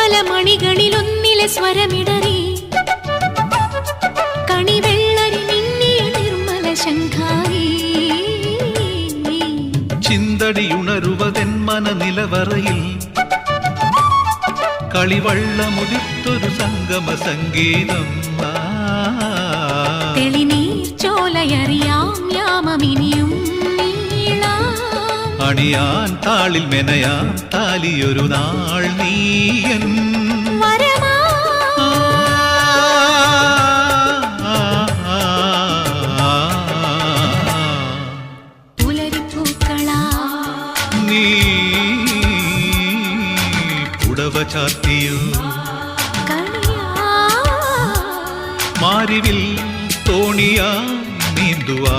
മണികളിലൊന്നിലെ സ്വരമിടറി കണിവെള്ളരി മിന്നിയ നിർമ്മല ശങ്കാരി ചിന്തടിയുണരുവതെന്മന നിലവറയിൽ കളിവള്ളമുതിർത്തൊരു സംഗമ സംഗീതം തെളിനീർ ചോലയറിയാം യാമമിനിയും അണിയാൻ താളിൽ മെനയാൻ താലിയൊരു നാൾ നീയൻ പുലരിപ്പൂക്കളാ നീ പുടവ ചാർത്തിയോ മാരിവിൽ തോണിയാ നീന്തുവാ